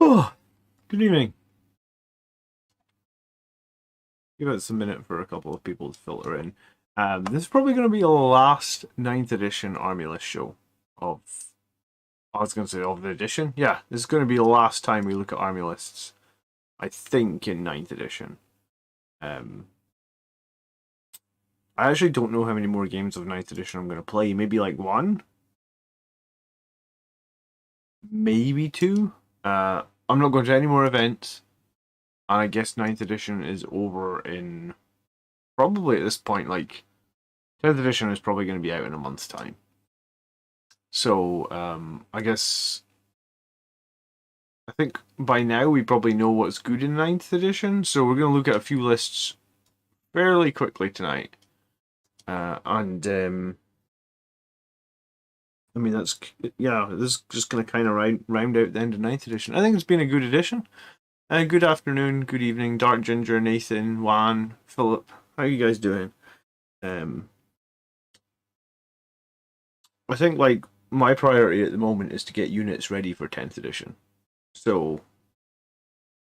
Oh, good evening. Give us a minute for a couple of people to filter in. This is probably going to be the last 9th edition Army List show of. I was going to say of the edition. Yeah, this is going to be the last time we look at Army Lists. I think in 9th edition. I actually don't know how many more games of 9th edition I'm going to play. Maybe like one? Maybe two? I'm not going to any more events. And I guess 9th edition is over in probably at this point, like 10th edition is probably going to be out in a month's time. So I guess I think by now we probably know what's good in 9th edition. So we're going to look at a few lists fairly quickly tonight. I mean, this is just going to kind of round out the end of 9th edition. I think it's been a good edition. Good afternoon, good evening, Dark Ginger, Nathan, Juan, Philip. How are you guys doing? I think like my priority at the moment is to get units ready for 10th edition. So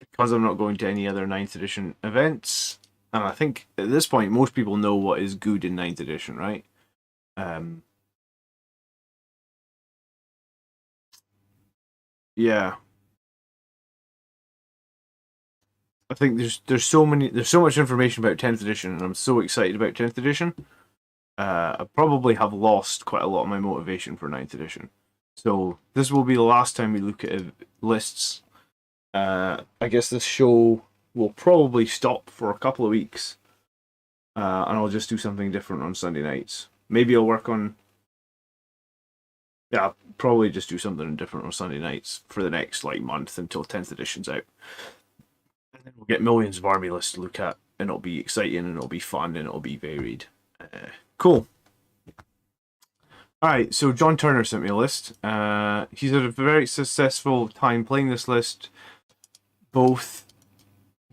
because I'm not going to any other 9th edition events, and I think at this point most people know what is good in 9th edition, right? Yeah. I think there's so much information about 10th edition, and I'm so excited about 10th edition. I probably have lost quite a lot of my motivation for 9th edition. So this will be the last time we look at lists. I guess this show will probably stop for a couple of weeks. And I'll just do something different on Sunday nights. Maybe I'll work on... Yeah, I'll probably just do something different on Sunday nights for the next month until 10th edition's out. And then we'll get millions of army lists to look at, and it'll be exciting, and it'll be fun, and it'll be varied. Cool. Alright, so John Turner sent me a list. He's had a very successful time playing this list. Both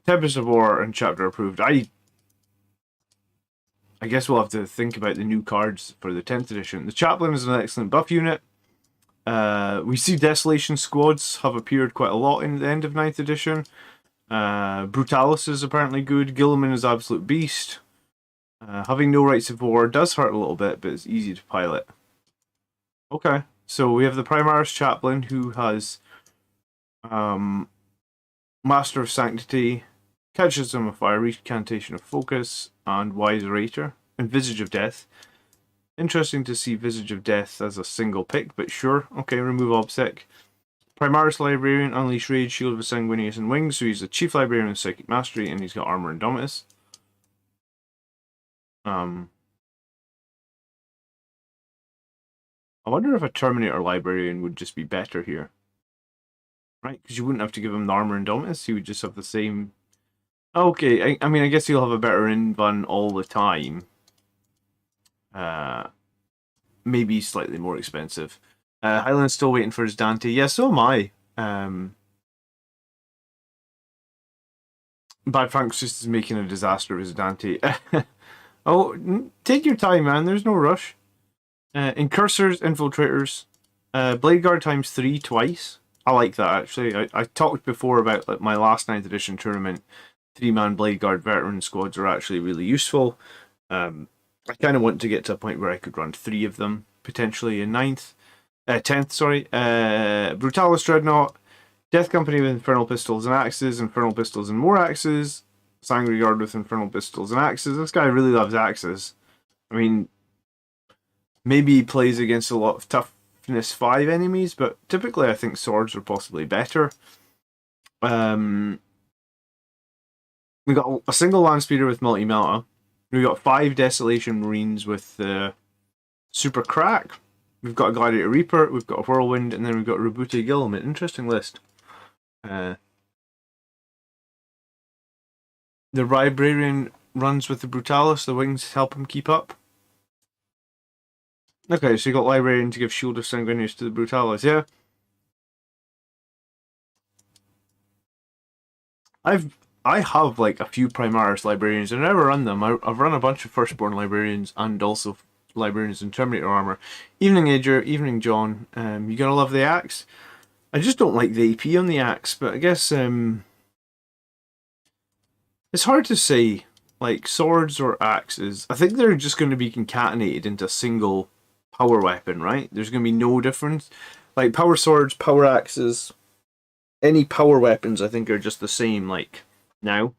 Tempest of War and Chapter Approved. I guess we'll have to think about the new cards for the 10th edition. The Chaplain is an excellent buff unit. We see Desolation Squads have appeared quite a lot in the end of 9th edition. Brutalis is apparently good. Gilliman is Absolute Beast. Having no rights of war does hurt a little bit, but it's easy to pilot. Okay, so we have the Primaris Chaplain, who has Master of Sanctity, Catechism of Fire, Recantation of Focus, and Wise Orator, and Visage of Death. Interesting to see Visage of Death as a single pick, but sure. Okay, remove Obsec. Primaris Librarian, Unleash Rage, Shield of Sanguinius, and Wings, so he's the Chief Librarian of Psychic Mastery, and he's got Armor and Domitus. I wonder if a Terminator Librarian would just be better here. Right, because you wouldn't have to give him the Armor and Domitus, he would just have the same... Okay, I mean, I guess he'll have a better invuln all the time. Maybe slightly more expensive. Highland's still waiting for his Dante. Yeah, so am I. Bad Frank just is making a disaster of his Dante. Oh, take your time, man. There's no rush. Incursors, Infiltrators. Blade Guard times 3 twice. I like that, actually. I talked before about my last 9th edition tournament. 3-man Blade Guard veteran squads are actually really useful. I kind of want to get to a point where I could run 3 of them, potentially in 10th, sorry. Brutalis Dreadnought, Death Company with Infernal Pistols and Axes, Infernal Pistols and more Axes, Sangry Guard with Infernal Pistols and Axes. This guy really loves Axes. I mean, maybe he plays against a lot of toughness 5 enemies, but typically I think swords are possibly better. We got a single land speeder with multi-melta. We got 5 Desolation Marines with Super Crack. We've got a Gladiator Reaper, we've got a Whirlwind, and then we've got Rebuta Gilliman. Interesting list. The Librarian runs with the Brutalis, the Wings help him keep up. Okay, so you got Librarian to give Shield of Sanguinius to the Brutalis, yeah? I have like a few Primaris Librarians. I never run them. I've run a bunch of Firstborn Librarians and also Librarians in Terminator armor. Evening Ager, evening John. You gotta love the axe. I just don't like the AP on the axe, but I guess it's hard to say. Like swords or axes, I think they're just going to be concatenated into a single power weapon, right? There's going to be no difference. Like power swords, power axes, any power weapons, I think are just the same. Like now,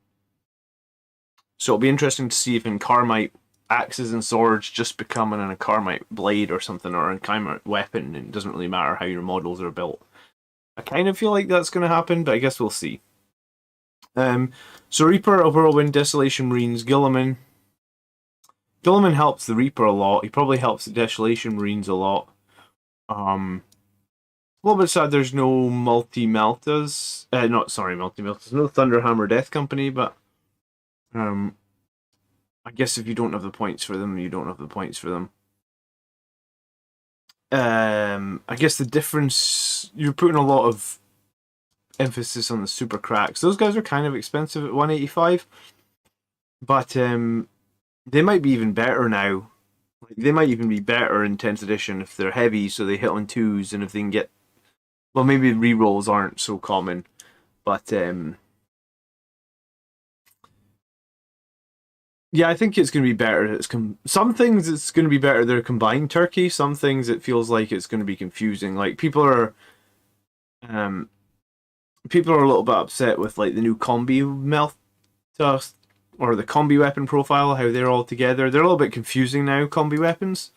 so it'll be interesting to see if in Carmite axes and swords just become an Carmite blade or something, or a Carmite weapon, and it doesn't really matter how your models are built. I kind of feel like that's going to happen, but I guess we'll see. So Reaper of Whirlwind, Desolation Marines, Guilliman. Guilliman helps the Reaper a lot. He probably helps the Desolation Marines a lot. A little bit sad there's no multi-meltas. Multi-meltas. No Thunderhammer Death Company, but I guess if you don't have the points for them, you don't have the points for them. I guess the difference, you're putting a lot of emphasis on the super cracks. Those guys are kind of expensive at 185, but they might be even better now. They might even be better in 10th edition if they're heavy, so they hit on 2s, and if they can get, well, maybe rerolls aren't so common, but yeah, I think it's going to be better. Some things it's going to be better. They're combined turkey. Some things it feels like it's going to be confusing. Like people are a little bit upset with like the new combi melt or the combi weapon profile, how they're all together. They're a little bit confusing now, combi weapons.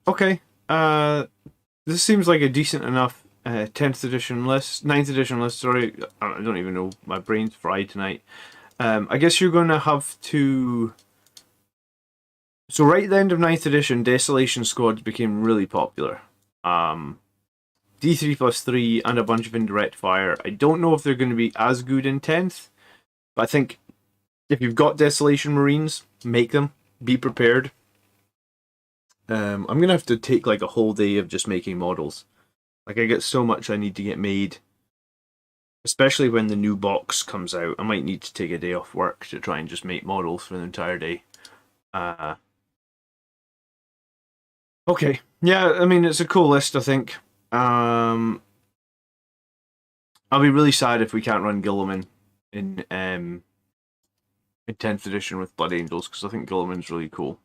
Okay. This seems like a decent enough 10th edition list, 9th edition list, sorry. I don't even know, my brain's fried tonight. I guess you're going to have to... So right at the end of 9th edition, Desolation Squads became really popular. D3 plus 3 and a bunch of indirect fire. I don't know if they're going to be as good in 10th, but I think if you've got Desolation Marines, make them. Be prepared. I'm going to have to take like a whole day of just making models. Like I get so much I need to get made. Especially when the new box comes out. I might need to take a day off work to try and just make models for the entire day. Okay. Yeah, I mean, it's a cool list, I think. I'll be really sad if we can't run Guilliman in 10th edition with Blood Angels, because I think Guilliman's really cool.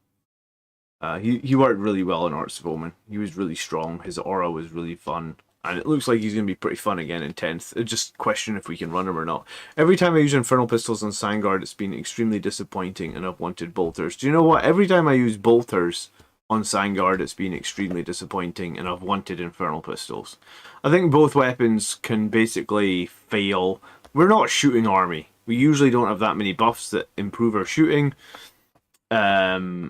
He worked really well in Arts of Omen. He was really strong. His aura was really fun. And it looks like he's going to be pretty fun again in 10th. I just question if we can run him or not. Every time I use Infernal Pistols on Sandguard, it's been extremely disappointing, and I've wanted Bolters. Do you know what? Every time I use Bolters on Sandguard, it's been extremely disappointing, and I've wanted Infernal Pistols. I think both weapons can basically fail. We're not a shooting army. We usually don't have that many buffs that improve our shooting. Yeah.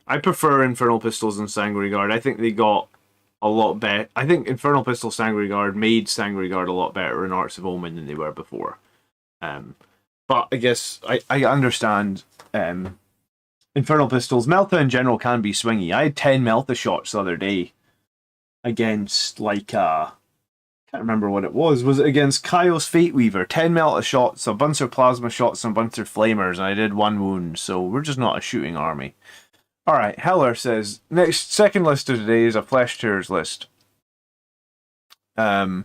I prefer Infernal Pistols and Sanguinary Guard. I think they got a lot better. I think Infernal Pistol Sanguinary Guard made Sanguinary Guard a lot better in Arts of Omen than they were before. But I guess I understand Infernal Pistols. Melta in general can be swingy. I had 10 Melta shots the other day against like can't remember what it was. Was it against Kyle's Fate Weaver? 10 Melta shots, a bunch of plasma shots, and a bunch of flamers, and I did 1 wound. So we're just not a shooting army. Alright, Heller says, second list of today is a Flesh Tears list. We'll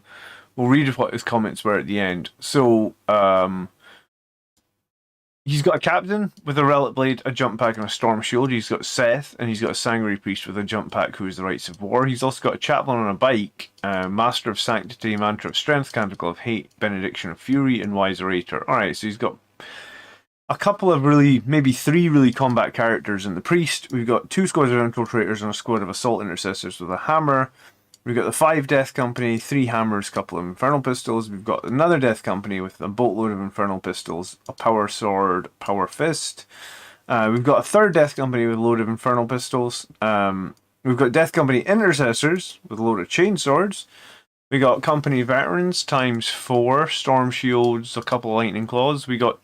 read what his comments were at the end. So, he's got a captain with a relic blade, a jump pack, and a storm shield. He's got Seth, and he's got a sanguinary priest with a jump pack who is the rights of war. He's also got a chaplain on a bike, master of sanctity, mantra of strength, canticle of hate, benediction of fury, and wiserator. Alright, so he's got a couple of maybe 3 really combat characters in the priest. We've got 2 squads of infiltrators and a squad of assault intercessors with a hammer. We've got the 5 death company, 3 hammers, a couple of infernal pistols. We've got another death company with a boatload of infernal pistols, a power sword, power fist. We've got a 3rd death company with a load of infernal pistols. We've got death company intercessors with a load of chain swords. We got company veterans times 4, storm shields, a couple of lightning claws. We got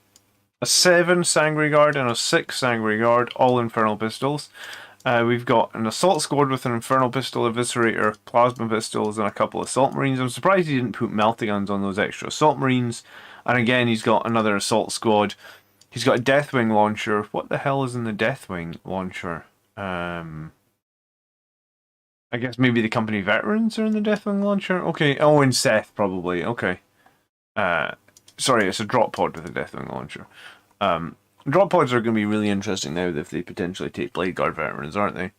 a 7 Sanguinary Guard and a 6 Sanguinary Guard, all Infernal Pistols. We've got an Assault Squad with an Infernal Pistol, Eviscerator, Plasma Pistols, and a couple of Assault Marines. I'm surprised he didn't put Meltaguns on those extra Assault Marines. And again, he's got another Assault Squad. He's got a Deathwing launcher. What the hell is in the Deathwing launcher? I guess maybe the company veterans are in the Deathwing launcher. Okay. Oh, and Seth probably. Okay. Uh, Sorry, it's a drop pod with a Deathwing launcher. Drop pods are going to be really interesting now if they potentially take Blade Guard veterans, aren't they?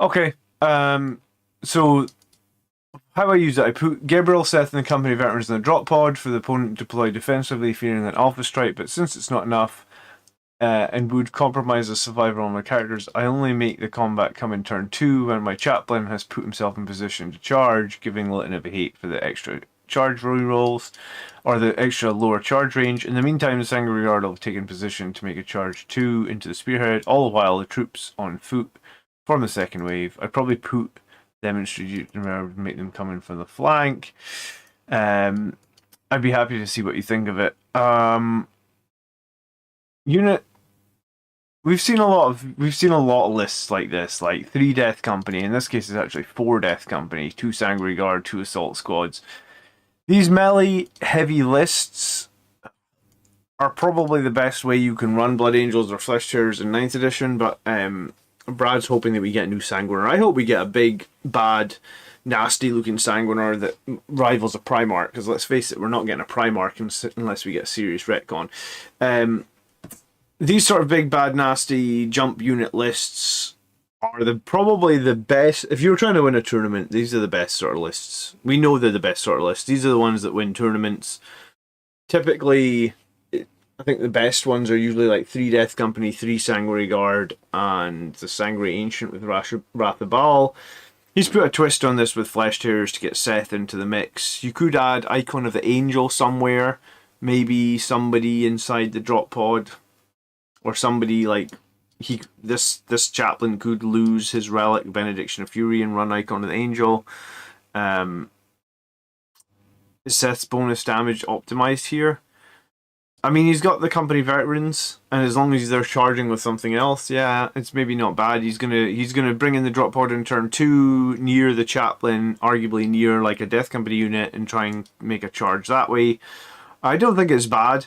Okay. So how I use it, I put Gabriel, Seth, and the company veterans in the drop pod for the opponent to deploy defensively, fearing an alpha strike. But since it's not enough, and would compromise the survival on my characters, I only make the combat come in turn 2 when my chaplain has put himself in position to charge, giving Litany of Hate for the extra charge rerolls, or the extra lower charge range. In the meantime, the Sanguinary Guard will have taken position to make a charge 2 into the spearhead, all the while the troops on foot form the second wave. I'd probably put them in strategic and make them come in from the flank. I'd be happy to see what you think of it. Unit. We've seen a lot of lists like this, like 3 Death Company. In this case, it's actually 4 Death Company, 2 Sanguinary Guard, 2 Assault Squads. These melee heavy lists are probably the best way you can run Blood Angels or Flesh Tearers in 9th edition, but Brad's hoping that we get a new Sanguinar. I hope we get a big, bad, nasty looking Sanguinar that rivals a Primarch, because let's face it, we're not getting a Primarch unless we get a serious retcon. These sort of big, bad, nasty jump unit lists are probably the best. If you're trying to win a tournament, these are the best sort of lists. We know they're the best sort of lists. These are the ones that win tournaments. Typically, I think the best ones are usually like 3 Death Company, 3 Sanguinary Guard, and the Sanguinary Ancient with Wrath of Baal. He's put a twist on this with Flesh Tearers to get Seth into the mix. You could add Icon of the Angel somewhere. Maybe somebody inside the drop pod. Or somebody like this chaplain could lose his relic Benediction of Fury and run Icon of the Angel. Is Seth's bonus damage optimized here? I mean, he's got the company veterans, and as long as they're charging with something else, yeah, it's maybe not bad. He's gonna bring in the drop pod in turn 2 near the chaplain, arguably near like a Death Company unit, and try and make a charge that way. I don't think it's bad.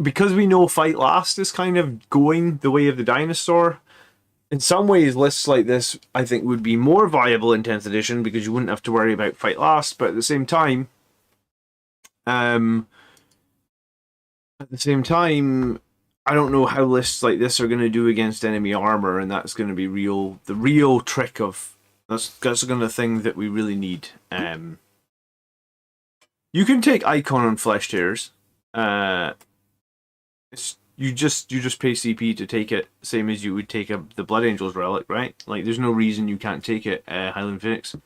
Because we know Fight Last is kind of going the way of the dinosaur, in some ways lists like this I think would be more viable in 10th edition because you wouldn't have to worry about Fight Last, but at the same time I don't know how lists like this are going to do against enemy armor, and that's going to be the real trick of that's going to the thing that we really need. You can take Icon on Flesh Tearers. You just pay CP to take it, same as you would take the Blood Angels relic, right? Like, there's no reason you can't take it, Highland Phoenix.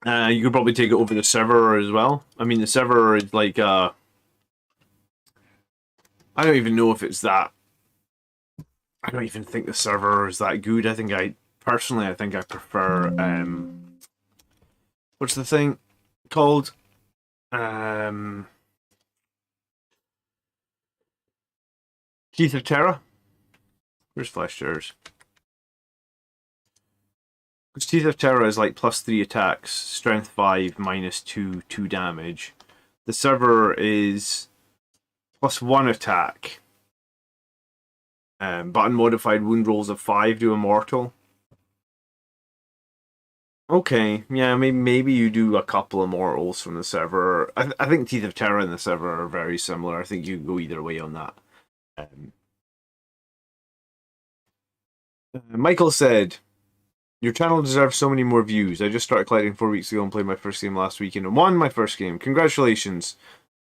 You could probably take it over the Severer as well. I mean, the Severer is like, I don't even know if it's that. I don't even think the Severer is that good. I think I prefer, what's the thing called? Teeth of Terror. Where's Flesh Tearers? Because Teeth of Terror is like +3 attacks, strength 5, -2, 2 damage. The Severer is +1 attack, but unmodified wound rolls of 5 to Immortal. Okay, yeah, maybe you do a couple of mortals from the Severer. I think Teeth of Terror and the Severer are very similar. I think you go either way on that. Michael said, "Your channel deserves so many more views. I just started collecting 4 weeks ago and played my first game last weekend and won my first game. Congratulations."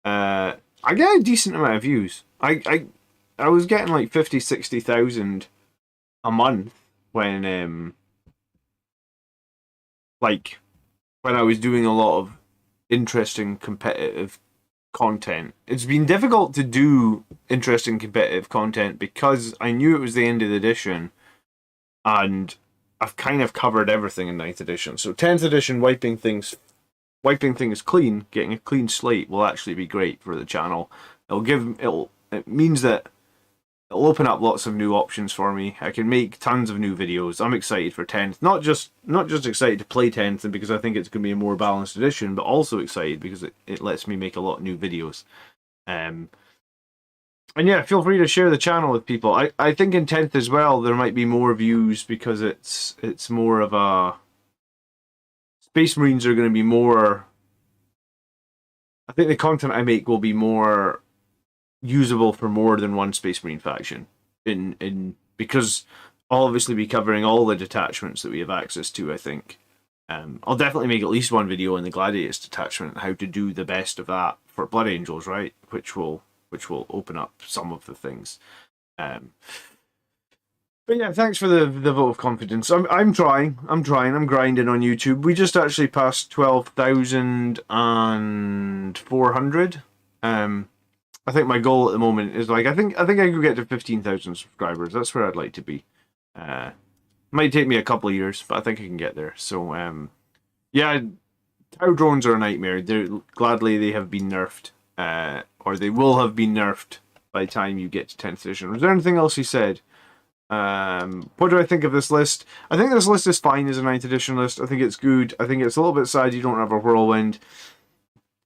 I get a decent amount of views. I was getting like 50, 60,000 a month when I was doing a lot of interesting competitive content. It's been difficult to do interesting competitive content because I knew it was the end of the edition, and I've kind of covered everything in 9th edition. So 10th edition, wiping things clean, getting a clean slate will actually be great for the channel. It means that It'll open up lots of new options for me. I can make tons of new videos. I'm excited for 10th. Not just excited to play 10th and because I think it's going to be a more balanced edition, but also excited because it lets me make a lot of new videos. And yeah, feel free to share the channel with people. I think in 10th as well there might be more views because it's more of a... Space Marines are going to be more... I think the content I make will be more usable for more than one Space Marine faction. Because I'll obviously be covering all the detachments that we have access to, I think. I'll definitely make at least one video on the Gladiators detachment, how to do the best of that for Blood Angels, right? Which will open up some of the things. But yeah, thanks for the vote of confidence. I'm trying. I'm grinding on YouTube. We just actually passed 12,400. I think my goal at the moment is like I think I could get to 15,000 subscribers. That's where I'd like to be. Might take me a couple of years, but I think I can get there. So yeah, Tau drones are a nightmare. Gladly they have been nerfed, or they will have been nerfed by the time you get to 10th edition. Was there anything else he said? What do I think of this list? I think this list is fine as a 9th edition list. I think it's good. I think it's a little bit sad you don't have a whirlwind.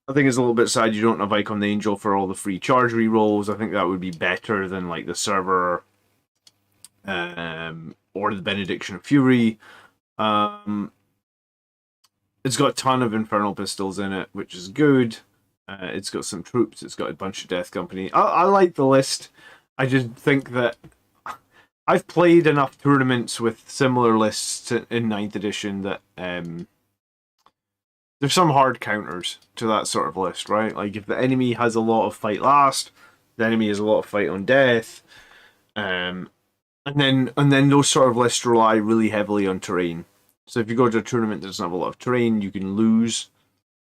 I think it's a little bit sad you don't have Icon the Angel for all the free charge rerolls. I think that would be better than like the Server or the Benediction of Fury. It's got a ton of Infernal Pistols in it, which is good. It's got some troops. It's got a bunch of Death Company. I like the list. I just think that I've played enough tournaments with similar lists in 9th edition that there's some hard counters to that sort of list, right? Like if the enemy has a lot of fight last, the enemy has a lot of fight on death, and then those sort of lists rely really heavily on terrain. So if you go to a tournament that doesn't have a lot of terrain, you can lose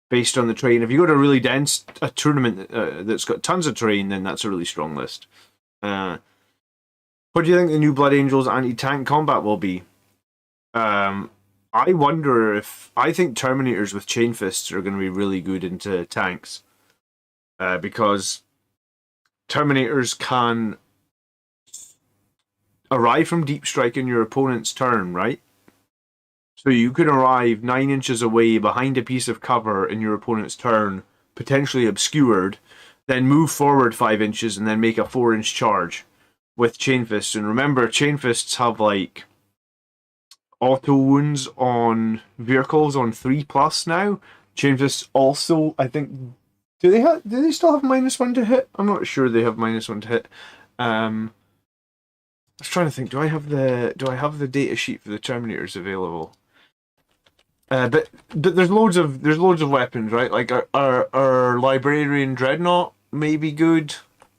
based on the terrain. If you go to a really dense tournament that's got tons of terrain, then that's a really strong list. What do you think the new Blood Angels anti-tank combat will be? I wonder if... I think Terminators with Chain Fists are going to be really good into tanks. Because Terminators can arrive from deep strike in your opponent's turn, right? So you can arrive 9 inches away behind a piece of cover in your opponent's turn, potentially obscured, then move forward 5 inches and then make a 4-inch charge with Chain Fists. And remember, Chain Fists have like auto wounds on vehicles on 3+ now. Chain Fists also, I think, do they still have -1 to hit? I'm not sure they have -1 to hit. I was trying to think, do I have the data sheet for the Terminators available? But there's loads of weapons, right? Like our Librarian Dreadnought may be good.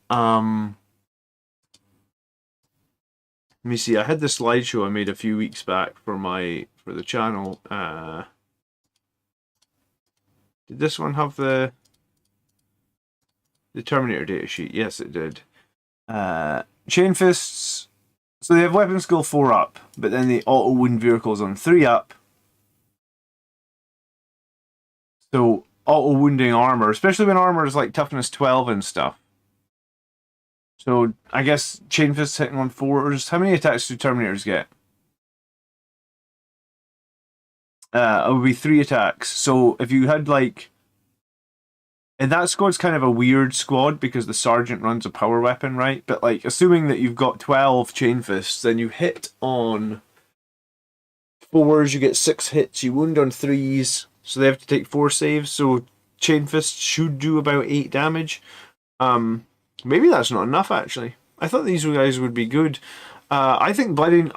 Let me see. I had this slideshow I made a few weeks back for the channel. Did this one have the Terminator data sheet? Yes, it did. Chain Fists. So they have weapon skill 4 up, but then they auto wound vehicles on 3 up. So auto wounding armor, especially when armor is like toughness 12 and stuff. So I guess Chain Fists hitting on 4s. How many attacks do Terminators get? It would be 3 attacks. So if you had like... And that squad's kind of a weird squad because the Sergeant runs a power weapon, right? But like, assuming that you've got 12 Chain Fists, then you hit on 4s, you get 6 hits, you wound on 3s, so they have to take 4 saves, so Chain Fists should do about 8 damage. Maybe that's not enough, actually. I thought these guys would be good. I think Blooding...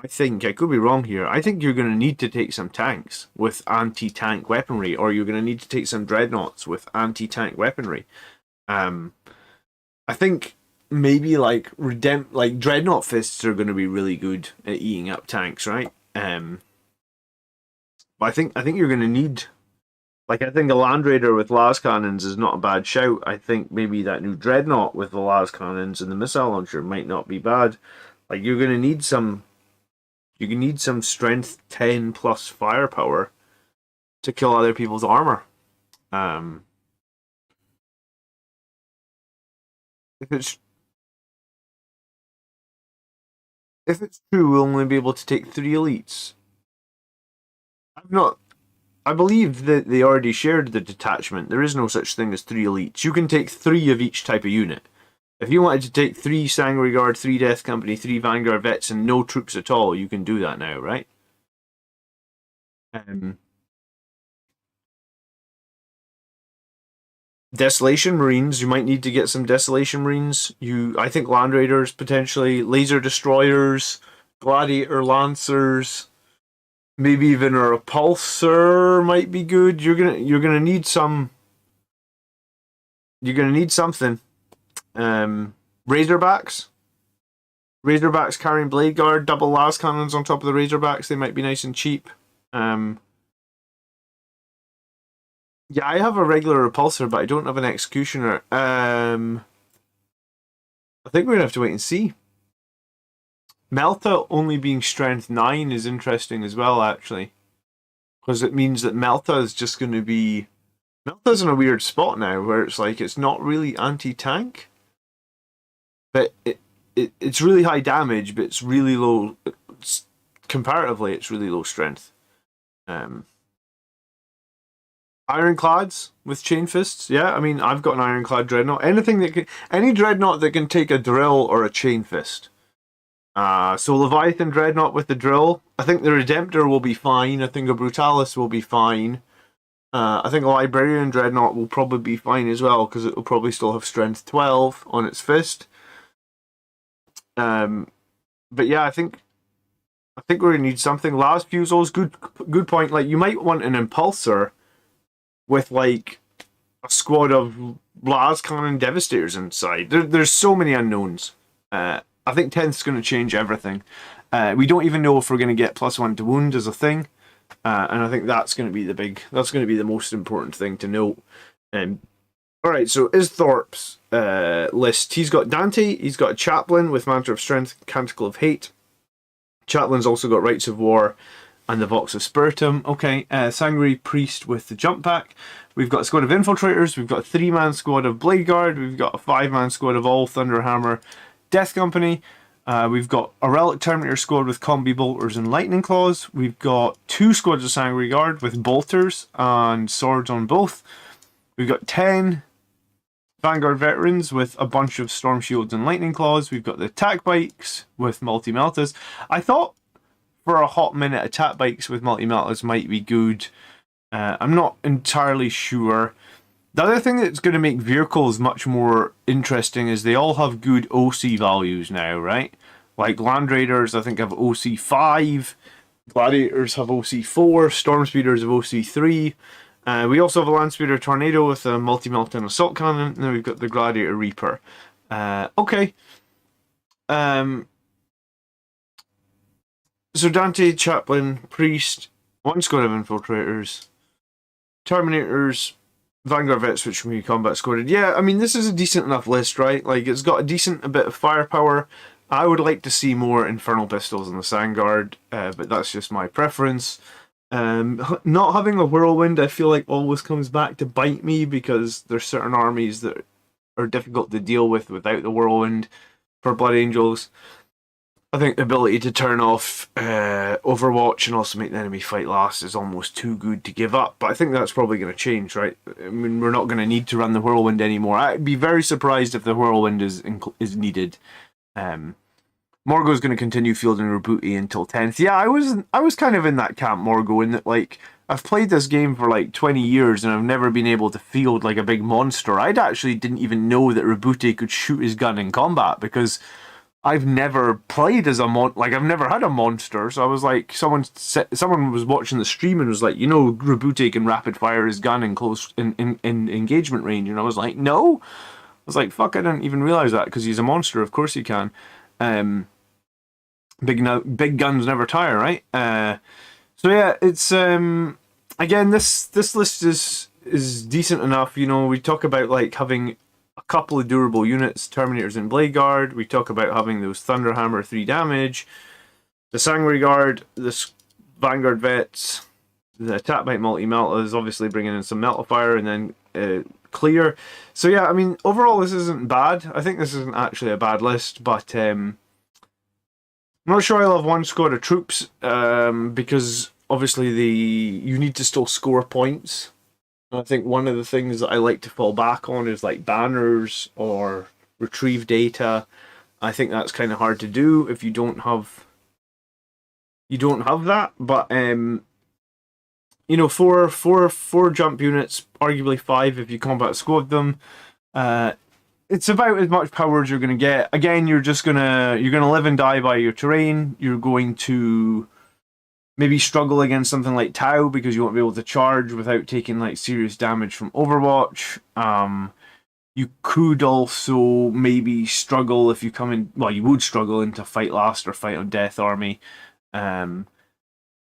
I think, I could be wrong here, I think you're going to need to take some tanks with anti-tank weaponry, or you're going to need to take some dreadnoughts with anti-tank weaponry. I think maybe like dreadnought fists are going to be really good at eating up tanks, right? But I think you're going to need... Like, I think a Land Raider with las cannons is not a bad shout. I think maybe that new Dreadnought with the las cannons and the missile launcher might not be bad. Like, you're going to need some... You can need some strength 10 plus firepower to kill other people's armor. If it's if it's true, we'll only be able to take 3 elites. I've not. I believe that they already shared the detachment. There is no such thing as 3 elites. You can take 3 of each type of unit. If you wanted to take 3 Sanguinary Guard, 3 Death Company, 3 Vanguard Vets, and no troops at all, you can do that now, right? Desolation Marines, you might need to get some Desolation Marines. I think Land Raiders, potentially. Laser Destroyers, Gladiator Lancers, maybe even a Repulsor might be good. You're gonna need some. You're gonna need something. Razorbacks. Razorbacks carrying Blade Guard, double las cannons on top of the Razorbacks. They might be nice and cheap. Yeah, I have a regular repulsor, but I don't have an executioner. I think we're gonna have to wait and see. Melta only being strength 9 is interesting as well, actually, because it means that Melta is just going to be. Melta's in a weird spot now, where it's like it's not really anti-tank, but it's really high damage, but it's really low. Comparatively, it's really low strength. Ironclads with chain fists, yeah. I mean, I've got an ironclad dreadnought. Any dreadnought that can take a drill or a chain fist. So Leviathan dreadnought with the drill. I think the Redemptor will be fine. I think a Brutalis will be fine. I think a Librarian dreadnought will probably be fine as well, because it will probably still have strength 12 on its fist. But yeah, I think we're gonna need something. Las Fusils, good point. Like, you might want an Impulsor with like a squad of Las Cannon Devastators inside. There's so many unknowns. I think 10th's going to change everything. We don't even know if we're going to get +1 to wound as a thing, and I think that's going to be the most important thing to note. All right, so is Thorpe's list? He's got Dante. He's got a Chaplain with Mantra of Strength, Canticle of Hate. Chaplain's also got Rites of War and the Vox of Spiritum. Okay, Sanguinary Priest with the Jump Pack. We've got a squad of Infiltrators. We've got a 3-man squad of Blade Guard. We've got a 5-man squad of all Thunderhammer Death Company. We've got a Relic Terminator squad with Combi Bolters and Lightning Claws. We've got 2 squads of Sanguinary Guard with Bolters and Swords on both. We've got 10 Vanguard Veterans with a bunch of Storm Shields and Lightning Claws. We've got the Attack Bikes with Multi-Meltas. I thought for a hot minute Attack Bikes with Multi-Meltas might be good. I'm not entirely sure. The other thing that's going to make vehicles much more interesting is they all have good OC values now, right? Like Land Raiders, I think, have OC 5. Gladiators have OC 4. Storm Speeders have OC 3. We also have a Land Speeder Tornado with a multi-melton assault cannon. And then we've got the Gladiator Reaper. Okay. So Dante, Chaplain, Priest, 1 squad of Infiltrators, Terminators, Vanguard Vets, which can be combat squaded. Yeah, I mean, this is a decent enough list, right? Like, it's got a bit of firepower. I would like to see more Infernal Pistols in the Sandguard, but that's just my preference. Not having a Whirlwind, I feel like, always comes back to bite me, because there's certain armies that are difficult to deal with without the Whirlwind for Blood Angels. I think the ability to turn off Overwatch and also make the enemy fight last is almost too good to give up. But I think that's probably going to change, right? I mean, we're not going to need to run the Whirlwind anymore. I'd be very surprised if the Whirlwind is needed. Morgo's going to continue fielding Rebooty until 10th. Yeah, I was kind of in that camp, Morgo, in that, like, I've played this game for like 20 years and I've never been able to field like a big monster. I actually didn't even know that Rebooty could shoot his gun in combat, because I've never played as I've never had a monster. So I was like, someone was watching the stream and was like, Rebooty can rapid fire his gun in engagement range, and I was like, no. I was like, fuck, I didn't even realize that, because he's a monster. Of course he can. Big guns never tire, right? So yeah, it's again, this list is decent enough. We talk about like having a couple of durable units, Terminators and Blade Guard. We talk about having those Thunderhammer 3 damage, the Sanguinary Guard, the Vanguard Vets, the Attack Bite Multi-Melta is obviously bringing in some Meltifire, and then clear. So yeah, I mean, overall this isn't bad. I think this isn't actually a bad list, but I'm not sure I love one squad of troops, because obviously you need to still score points. And I think one of the things that I like to fall back on is like banners or retrieve data. I think that's kind of hard to do if you don't have that. But you know, four jump units, arguably 5 if you combat squad them. It's about as much power as you're gonna get. Again, you're gonna live and die by your terrain. You're going to maybe struggle against something like Tau because you won't be able to charge without taking like serious damage from Overwatch. You could also maybe struggle if you come in. Well, you would struggle into Fight Last or Fight on Death Army. Yeah,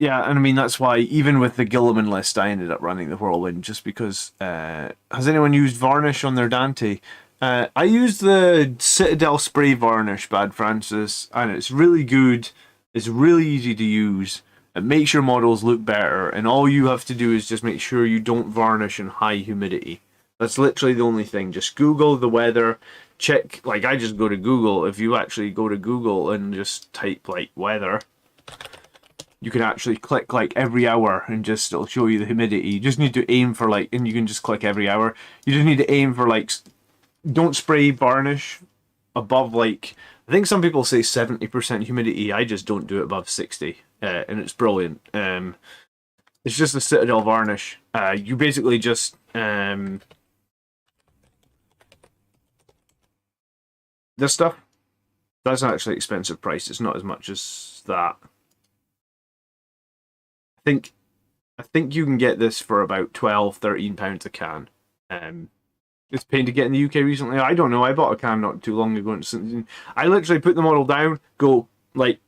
and I mean that's why even with the Gilliman list, I ended up running the Whirlwind just because. Has anyone used Varnish on their Dante? I used the Citadel Spray Varnish, Bad Francis, and it's really good. It's really easy to use. It makes your models look better, and all you have to do is just make sure you don't varnish in high humidity. That's literally the only thing. Just Google the weather, check, like I just go to Google. If you actually go to Google and just type like weather, you can actually click like every hour and just it'll show you the humidity. You just need to aim for like, and you can just click every hour. You just need to aim for like, don't spray varnish above like, I think some people say 70% humidity. I just don't do it above 60, and it's brilliant. It's just a Citadel varnish. You basically just this stuff. That's actually expensive price. It's not as much as that. I think you can get this for about £12-13 a can. It's pain to get in the UK recently. I don't know. I bought a can not too long ago. And I literally put the model down, go like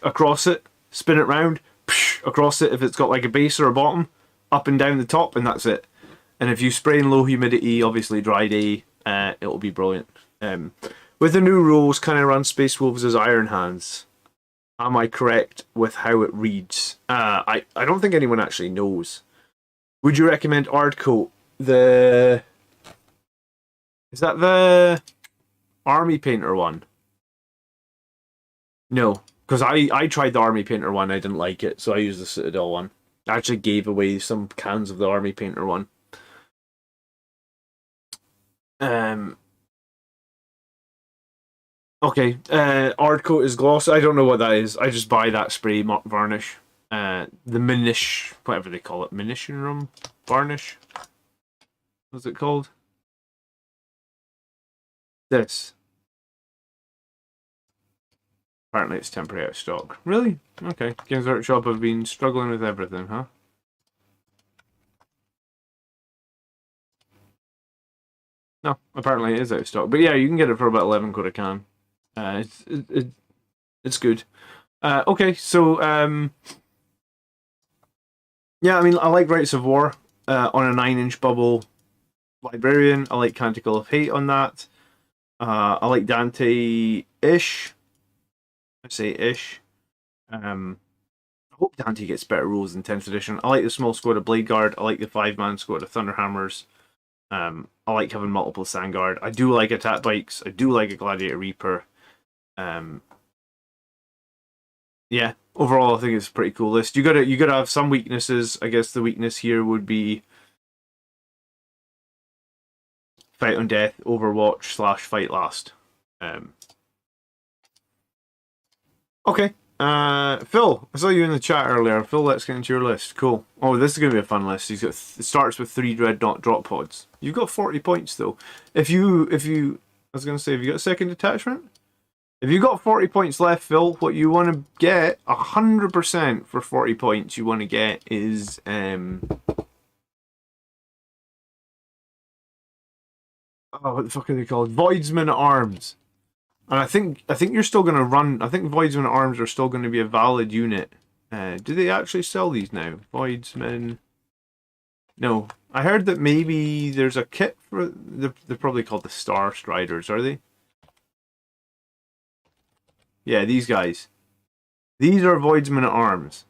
across it, spin it round, across it if it's got like a base or a bottom, up and down the top, and that's it. And if you spray in low humidity, obviously dry day, it'll be brilliant. With the new rules, kind of run Space Wolves as Iron Hands. Am I correct with how it reads? I don't think anyone actually knows. Would you recommend Ardcoat? Is that the Army Painter one? No, because I tried the Army Painter one. I didn't like it, so I used the Citadel one. I actually gave away some cans of the Army Painter one. Okay, Ardcoat is gloss. I don't know what that is. I just buy that spray varnish. The Minish, whatever they call it, Munition varnish. What's it called? This. Apparently it's temporary out of stock. Really? Okay. Games Workshop have been struggling with everything, huh? No, apparently it is out of stock. But yeah, you can get it for about 11 quid a can. It's good. Okay, so yeah, I mean, I like Rights of War on a 9-inch bubble librarian. I like Canticle of Hate on that. I like Dante-ish. I say ish. I hope Dante gets better rules in 10th edition. I like the small squad of Blade Guard. I like the 5-man squad of Thunderhammers. I like having multiple Sandguard. I do like attack bikes. I do like a Gladiator Reaper. Yeah, overall I think it's a pretty cool list. You gotta have some weaknesses. I guess the weakness here would be Fight on Death, Overwatch / Fight Last. Okay. Phil, I saw you in the chat earlier. Phil, let's get into your list. Cool. Oh, this is gonna be a fun list. It starts with 3 dreadnought drop pods. You've got 40 points though. If you I was gonna say, have you got a second detachment? If you got 40 points left, Phil, what you want to get 100% for 40 points, you want to get is oh, what the fuck are they called? Voidsman at Arms. And I think you're still going to run. I think Voidsman at Arms are still going to be a valid unit. Do they actually sell these now? Voidsman. No, I heard that maybe there's a kit for. They're probably called the Star Striders, are they? Yeah, these guys. These are Voidsman at Arms.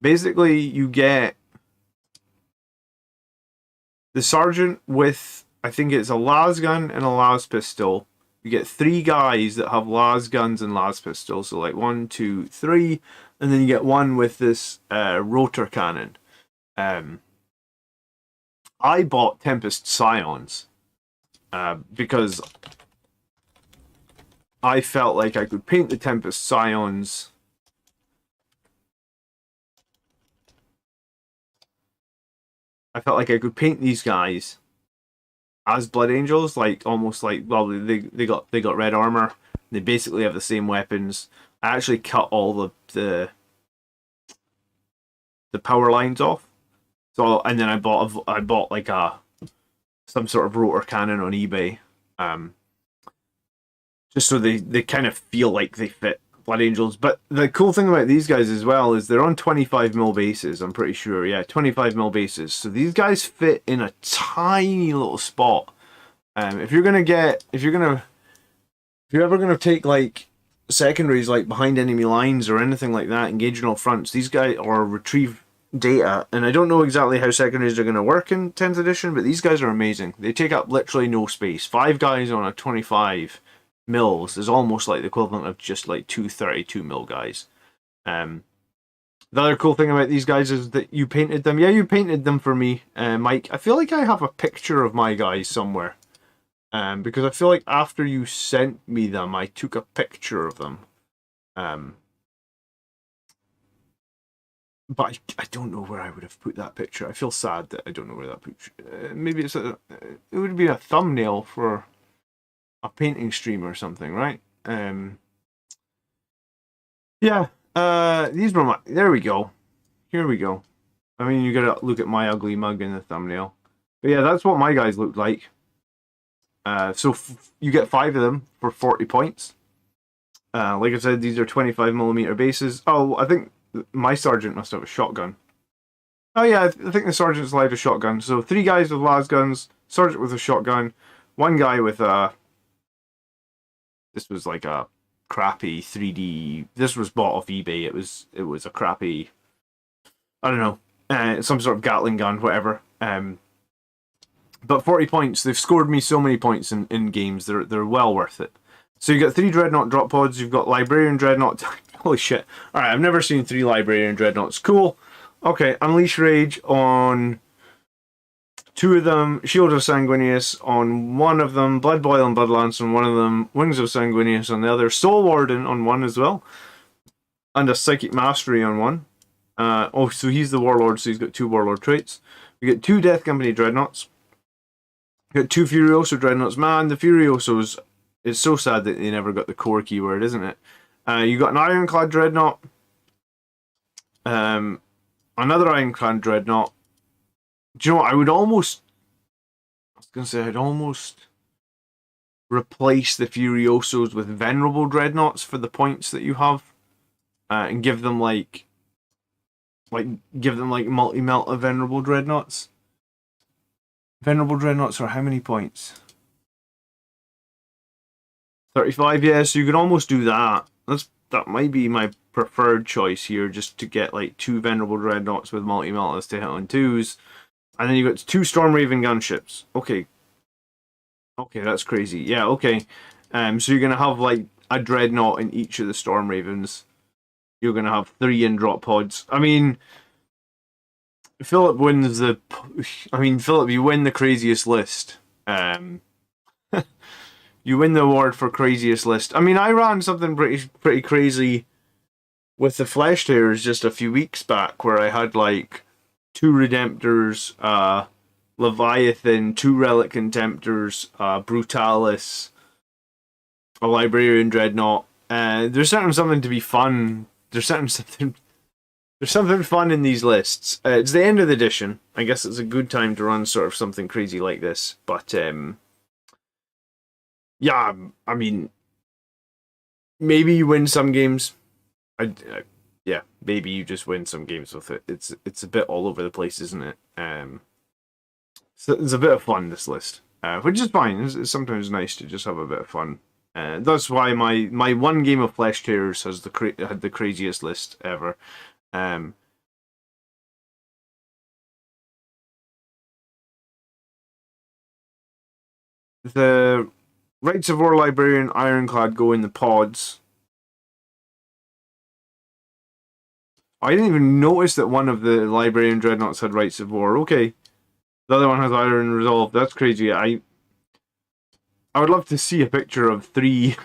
Basically, you get the sergeant with, I think it's a las gun and a las pistol. You get 3 guys that have las guns and las pistols. So like 1, 2, 3, and then you get one with this rotor cannon. I bought Tempest Scions because I felt like I could paint the Tempest Scions. I felt like I could paint these guys as Blood Angels, like almost like, well, they got red armor. They basically have the same weapons. I actually cut all the power lines off. So, and then I bought like some sort of rotor cannon on eBay, just so they kind of feel like they fit Blood Angels. But the cool thing about these guys as well is they're on 25mm bases. I'm pretty sure, yeah, 25mm bases. So these guys fit in a tiny little spot. If you're ever gonna take like secondaries like behind enemy lines or anything like that, engaging all fronts, these guys, or retrieve data, and I don't know exactly how secondaries are going to work in 10th edition, but these guys are amazing. They take up literally no space. 5 guys on a 25 mils is almost like the equivalent of just like 2 32mm guys. The other cool thing about these guys is that you painted them. Yeah, you painted them for me, Mike. I feel like I have a picture of my guys somewhere. Because I feel like after you sent me them, I took a picture of them. But I don't know where I would have put that picture. I feel sad that I don't know where that picture. Maybe it would be a thumbnail for a painting stream or something, right? Yeah. These were my. There we go. Here we go. I mean, you gotta look at my ugly mug in the thumbnail. But yeah, that's what my guys looked like. So you get 5 of them for 40 points. Like I said, these are 25mm bases. Oh, I think my sergeant must have a shotgun. Oh yeah, I think the sergeant's allowed a shotgun. So 3 guys with las guns, sergeant with a shotgun, 1 guy with a. This was like a crappy 3D. This was bought off eBay. It was a crappy. I don't know, some sort of Gatling gun, whatever. But 40 points. They've scored me so many points in games. They're well worth it. So you got 3 dreadnought drop pods. You've got librarian dreadnought. Holy shit! All right, I've never seen 3 librarian dreadnoughts. Cool. Okay, unleash rage on 2 of them. Shield of Sanguinius on 1 of them. Blood boil and blood lance on 1 of them. Wings of Sanguinius on the other. Soul warden on 1 as well, and a psychic mastery on 1. Oh, so he's the warlord. So he's got 2 warlord traits. We get 2 death company dreadnoughts. We got 2 Furioso dreadnoughts. Man, the Furiosos, it's so sad that they never got the core keyword, isn't it? You got an ironclad dreadnought. Another ironclad dreadnought. Do you know what? I was going to say, I'd almost replace the Furiosos with venerable dreadnoughts for the points that you have. And give them like multi-melt of venerable dreadnoughts. Venerable dreadnoughts are how many points? 35, yeah, so you could almost do that. That might be my preferred choice here, just to get like 2 venerable dreadnoughts with multi-meltas to hit on 2s. And then you got 2 Storm Raven gunships. Okay. Okay, that's crazy. Yeah, okay. So you're gonna have like a dreadnought in each of the Storm Ravens. You're gonna have 3 in drop pods. I mean, Philip wins the. I mean, Philip, you win the craziest list. You win the award for craziest list. I mean, I ran something pretty crazy with the Flesh Tears just a few weeks back, where I had like 2 Redemptors, Leviathan, 2 Relic Contemptors, Brutalis, a Librarian Dreadnought. There's certainly something to be fun. There's something fun in these lists. It's the end of the edition. I guess it's a good time to run sort of something crazy like this. But yeah, I mean, maybe you win some games. Yeah, maybe you just win some games with it. It's a bit all over the place, isn't it? So it's a bit of fun, this list, which is fine. It's sometimes nice to just have a bit of fun. That's why my 1 game of Flesh Tears had the craziest list ever. The Rights of War Librarian Ironclad go in the pods. I didn't even notice that one of the Librarian Dreadnoughts had Rights of War. Okay. The other one has Iron Resolve. That's crazy. I would love to see a picture of three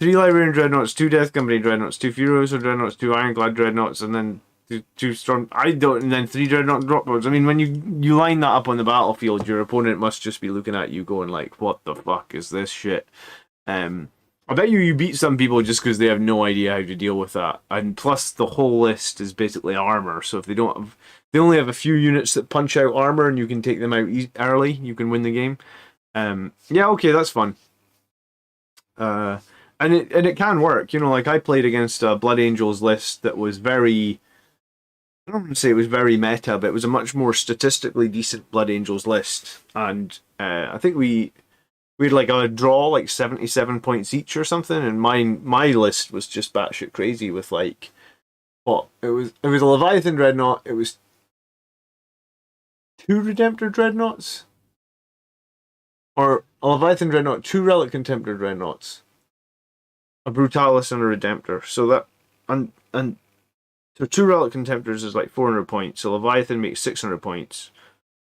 Librarian Dreadnoughts, 2 Death Company Dreadnoughts, 2 Furioso Dreadnoughts, 2 Ironclad Dreadnoughts, and then two Storm. And then 3 Dreadnought drop pods. I mean, when you line that up on the battlefield, your opponent must just be looking at you going like, "What the fuck is this shit?" I bet you beat some people just because they have no idea how to deal with that. And plus, the whole list is basically armor. So if they only have a few units that punch out armor, and you can take them out early, you can win the game. Yeah, okay, that's fun. And it can work. You know, like I played against a Blood Angels list that was very. I don't want to say it was very meta, but it was a much more statistically decent Blood Angels list, and I think we had like a draw like 77 points each or something, and my list was just batshit crazy with like what it was a Leviathan Dreadnought, it was 2 Redemptor Dreadnoughts, or a Leviathan Dreadnought, 2 Relic Contemptor Dreadnoughts, a Brutalis and a Redemptor. So that and so 2 Relic Contemptors is like 400 points. So Leviathan makes 600 points.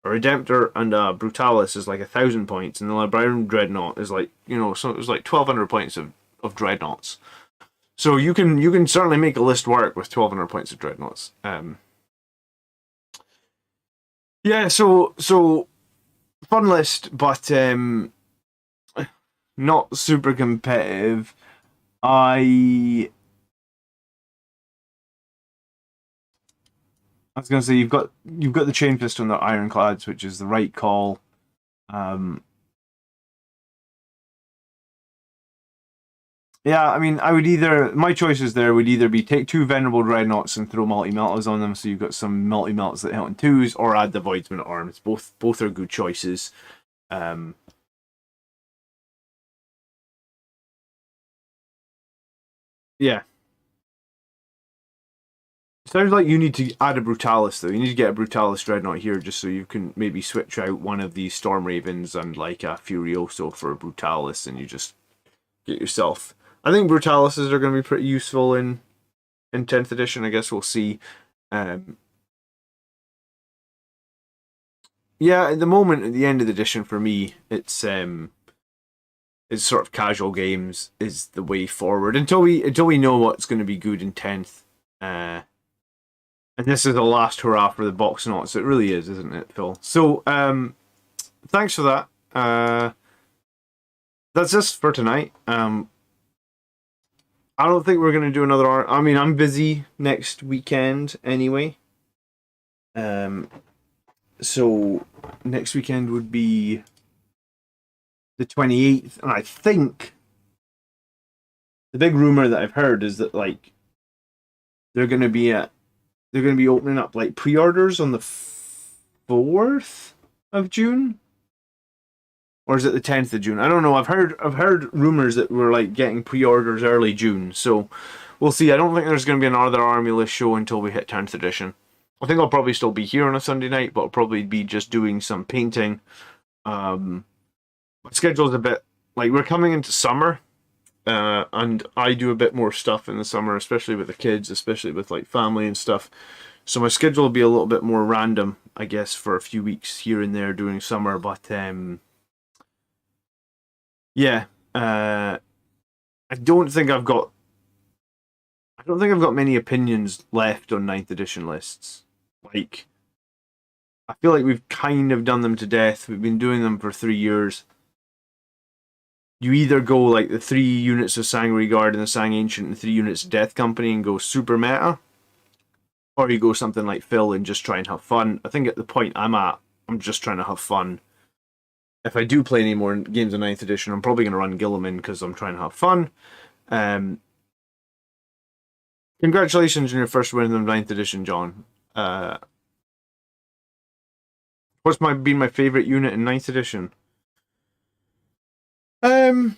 A Redemptor and a Brutalis is like 1,000 points, and the Librarian Dreadnought is like, you know, so it was like 1,200 points of Dreadnoughts. So you can certainly make a list work with 1,200 points of Dreadnoughts. Yeah, so fun list, but not super competitive. I was gonna say you've got the Chain Fist on the Ironclads, which is the right call. Yeah, I mean, my choices there would either be take 2 Venerable Dreadnoughts and throw multi-meltas on them, so you've got some multi-meltas that hit on 2s, or add the Voidsman at arms. Both are good choices. Yeah. Sounds like you need to add a Brutalis, though. You need to get a Brutalis Dreadnought here just so you can maybe switch out one of these Storm Ravens and like a Furioso for a Brutalis, and you just get yourself. I think Brutalises are going to be pretty useful in 10th edition. I guess we'll see. Yeah, at the moment, at the end of the edition, for me, it's sort of casual games is the way forward until we know what's going to be good in 10th. And this is the last hurrah for the box knots. It really is, isn't it, Phil? So, thanks for that. That's this for tonight. I don't think we're going to do another art. I mean, I'm busy next weekend anyway. So next weekend would be the 28th, and I think the big rumor that I've heard is that like they're going to be opening up like pre-orders on the 4th of June. Or is it the 10th of June? I don't know. I've heard rumors that we're like getting pre-orders early June, so we'll see. I don't think there's going to be another Army List show until we hit 10th edition. I think I'll probably still be here on a Sunday night, but I'll probably be just doing some painting. My schedule's a bit like we're coming into summer, and I do a bit more stuff in the summer, especially with the kids, especially with like family and stuff. So my schedule will be a little bit more random, I guess, for a few weeks here and there during summer, but yeah, I don't think I've got many opinions left on 9th edition lists. Like, I feel like we've kind of done them to death. We've been doing them for 3 years. You either go like the 3 units of Sangre Guard and the Sang Ancient and 3 units of Death Company and go super meta, or you go something like Phil and just try and have fun. I think at the point I'm at, I'm just trying to have fun. If I do play any more games of 9th edition, I'm probably going to run Gilliman because I'm trying to have fun. Congratulations on your first win of 9th edition, John. What's been my favourite unit in 9th edition? It's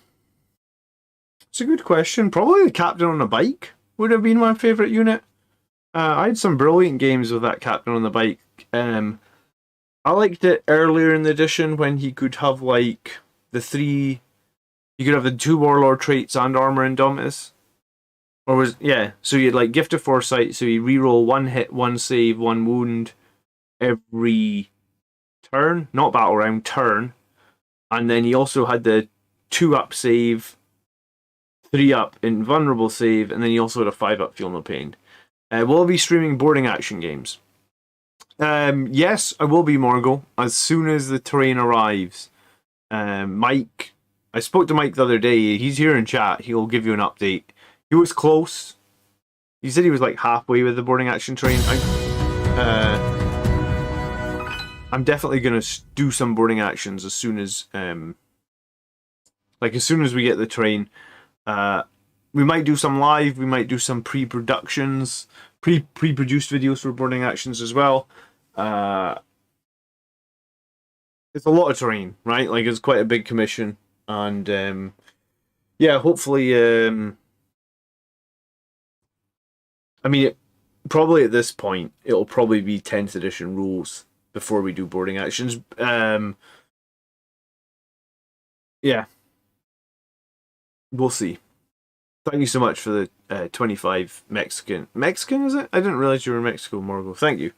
a good question. Probably the Captain on a Bike would have been my favourite unit. I had some brilliant games with that Captain on the Bike. I liked it earlier in the edition when he could have like the 3 you could have the 2 warlord traits and armor indomitus. Or was, yeah, so you'd like gift of foresight, so you reroll 1 hit, 1 save, 1 wound every turn, not battle round, turn. And then he also had the 2-up save, 3-up invulnerable save, and then he also had a 5-up feel no pain. Will I be streaming boarding action games? Yes, I will be, Morgul, as soon as the terrain arrives. Mike, I spoke to Mike the other day. He's here in chat. He'll give you an update. He was close. He said he was like halfway with the boarding action terrain. I'm definitely gonna do some boarding actions as soon as as soon as we get the terrain. We might do some live. We might do some pre-productions, pre-produced videos for boarding actions as well. It's a lot of terrain, right? Like, it's quite a big commission, and yeah, hopefully. I mean, probably at this point, it'll probably be 10th edition rules before we do boarding actions. Yeah, we'll see. Thank you so much for the 25 Mexican. Mexican, is it? I didn't realize you were in Mexico, Morgul. Thank you.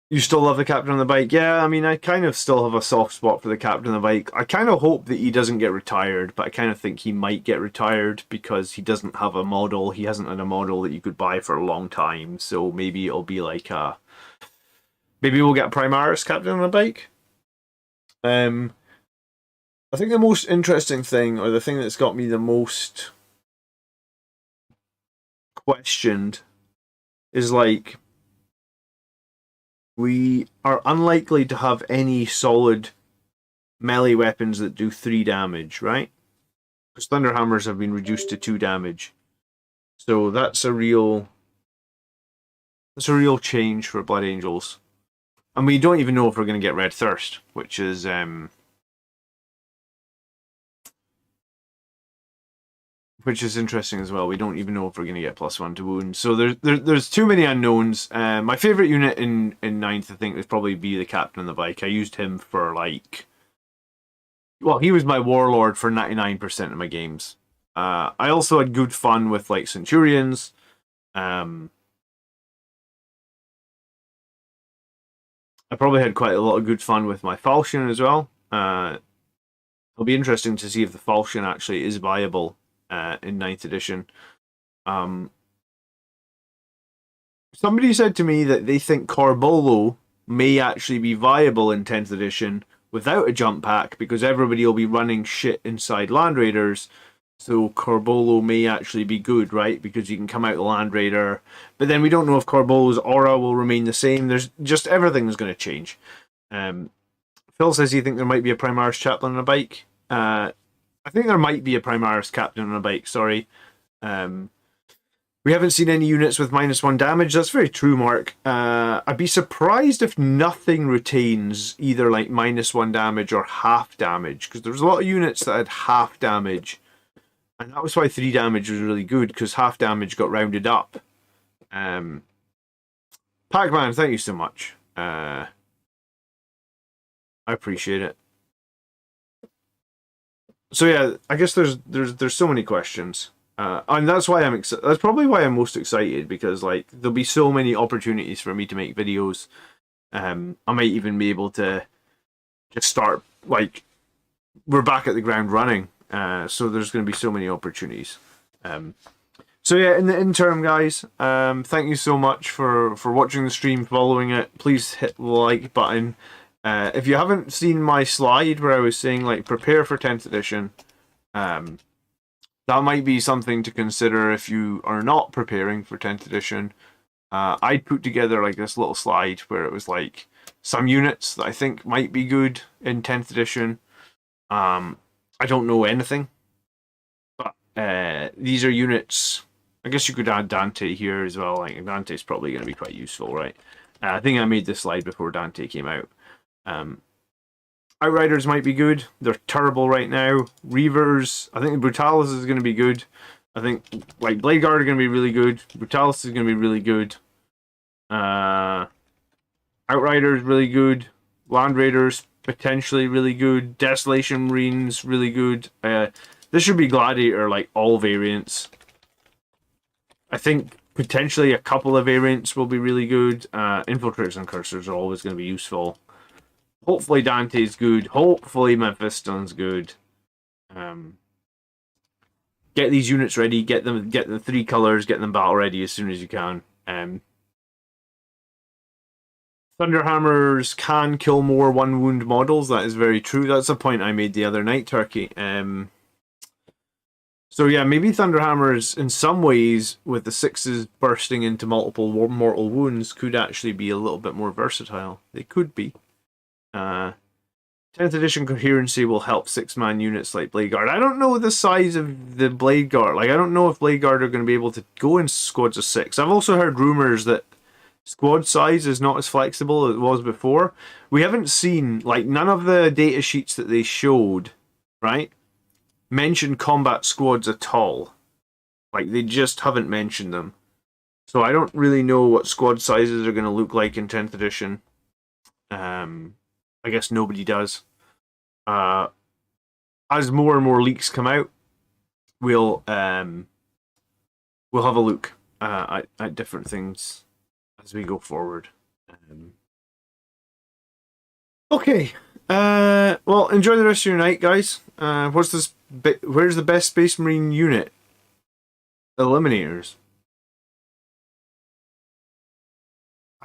You still love the captain on the bike? Yeah, I mean, I kind of still have a soft spot for the captain on the bike. I kind of hope that he doesn't get retired, but I kind of think he might get retired because he doesn't have a model. He hasn't had a model that you could buy for a long time. So maybe it'll be like maybe we'll get Primaris captain on the bike. I think the most interesting thing, or the thing that's got me the most questioned, is like, we are unlikely to have any solid melee weapons that do 3 damage, right? Because Thunderhammers have been reduced to 2 damage. So that's a real change for Blood Angels. And we don't even know if we're going to get Red Thirst, which is interesting as well. We don't even know if we're going to get +1 to wounds. So there's too many unknowns. My favourite unit in 9th, I think, would probably be the captain on the bike. I used him for like... Well, he was my warlord for 99% of my games. I also had good fun with like Centurions. I probably had quite a lot of good fun with my Falchion as well. It'll be interesting to see if the Falchion actually is viable in 9th edition. Somebody said to me that they think Corbolo may actually be viable in 10th edition without a jump pack, because everybody will be running shit inside Land Raiders. So Corbolo may actually be good, right? Because you can come out the Land Raider. But then we don't know if Corbolo's aura will remain the same. There's just everything's going to change. Phil says you think there might be a Primaris chaplain on a bike. I think there might be a Primaris captain on a bike, sorry. We haven't seen any units with -1 damage. That's very true, Mark. I'd be surprised if nothing retains either like -1 damage or half damage, because there's a lot of units that had half damage. And that was why 3 damage was really good, because half damage got rounded up. Pac-Man, thank you so much. I appreciate it. So yeah, I guess there's so many questions, and that's why I'm excited. That's probably why I'm most excited, because like there'll be so many opportunities for me to make videos. I might even be able to just start, like, we're back at the ground running. So there's going to be so many opportunities. So yeah, in the interim, guys, thank you so much for watching the stream, following it. Please hit the like button. If you haven't seen my slide where I was saying, like, prepare for 10th edition, that might be something to consider if you are not preparing for 10th edition. I put together, like, this little slide where it was, like, some units that I think might be good in 10th edition. I don't know anything, but these are units. I guess you could add Dante here as well. Like, Dante's probably going to be quite useful, right? I think I made this slide before Dante came out. Outriders might be good. They're terrible right now. Reavers, I think Brutalis is going to be good. I think like Blade Guard are going to be really good. Brutalis is going to be really good. Outriders really good. Land Raiders, potentially really good. Desolation Marines, really good. This should be Gladiator, like, all variants. I think potentially a couple of variants will be really good. Infiltrators and Cursors are always going to be useful. Hopefully Dante's good. Hopefully Mephiston's good. Get these units ready. Get the 3 colors. Get them battle ready as soon as you can. Thunderhammers can kill more 1 wound models. That is very true. That's a point I made the other night, Turkey. So yeah, maybe Thunderhammers, in some ways, with the 6s bursting into multiple mortal wounds, could actually be a little bit more versatile. They could be. 10th edition coherency will help 6-man units like Blade Guard. I don't know the size of the Blade Guard. Like, I don't know if Blade Guard are going to be able to go in squads of 6. I've also heard rumors that squad size is not as flexible as it was before. We haven't seen, like, none of the data sheets that they showed, right, mentioned combat squads at all. Like, they just haven't mentioned them. So I don't really know what squad sizes are going to look like in 10th edition. I guess nobody does. As more and more leaks come out, we'll have a look at different things as we go forward. Okay. Well, enjoy the rest of your night, guys. Where's the best Space Marine unit? Eliminators.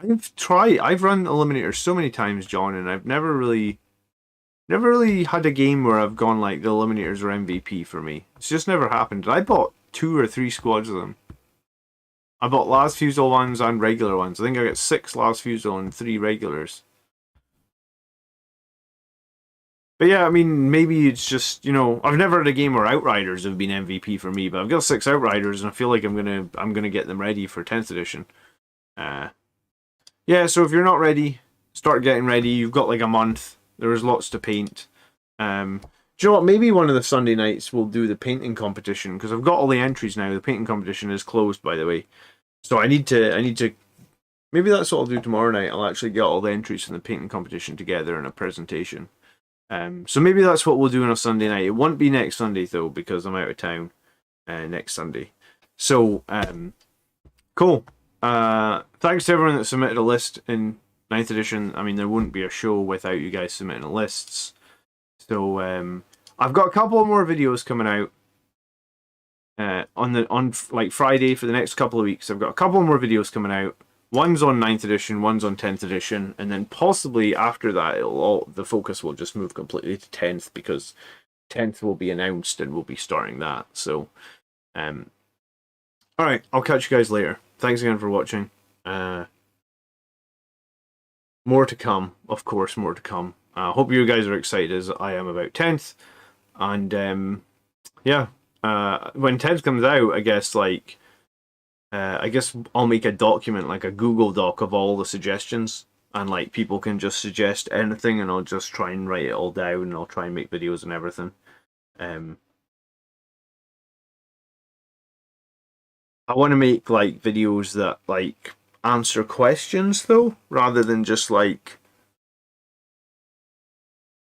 I've run Eliminators so many times, John, and I've never really had a game where I've gone like the Eliminators are MVP for me. It's just never happened. I bought 2 or 3 squads of them. I bought Las Fusel ones and regular ones. I think I got 6 Las Fusel and 3 regulars. But yeah, I mean, maybe it's just, you know, I've never had a game where Outriders have been MVP for me, but I've got 6 Outriders and I feel like I'm gonna get them ready for 10th edition. Yeah, so if you're not ready, start getting ready. You've got like a month. There's lots to paint. Do you know what? Maybe one of the Sunday nights we'll do the painting competition, because I've got all the entries now. The painting competition is closed, by the way. So I need to. Maybe that's what I'll do tomorrow night. I'll actually get all the entries from the painting competition together in a presentation. So maybe that's what we'll do on a Sunday night. It won't be next Sunday though, because I'm out of town next Sunday. So cool. Thanks to everyone that submitted a list in 9th edition. I mean, there wouldn't be a show without you guys submitting lists. So I've got a couple more videos coming out on like Friday for the next couple of weeks. I've got a couple more videos coming out. One's on 9th edition, one's on 10th edition, and then possibly after that, the focus will just move completely to 10th, because 10th will be announced and we'll be starting that. So, alright, I'll catch you guys later. Thanks again for watching. More to come, of course, more to come. Hope you guys are excited as I am about 10th. And yeah, when 10th comes out, I guess I'll make a document, like a Google Doc of all the suggestions, and like people can just suggest anything, and I'll just try and write it all down, and I'll try and make videos and everything. I want to make like videos that like answer questions though, rather than just like,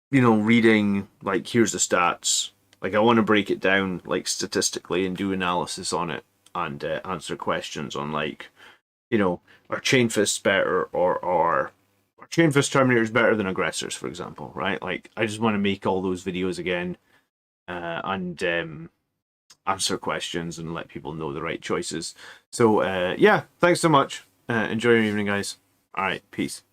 you know, reading like here's the stats. Like I want to break it down like statistically and do analysis on it, and answer questions on like, you know, are chain fists better, or are chain fist terminators better than aggressors, for example, right? Like I just want to make all those videos again, and answer questions and let people know the right choices. So yeah, thanks so much. Enjoy your evening, guys. All right, peace.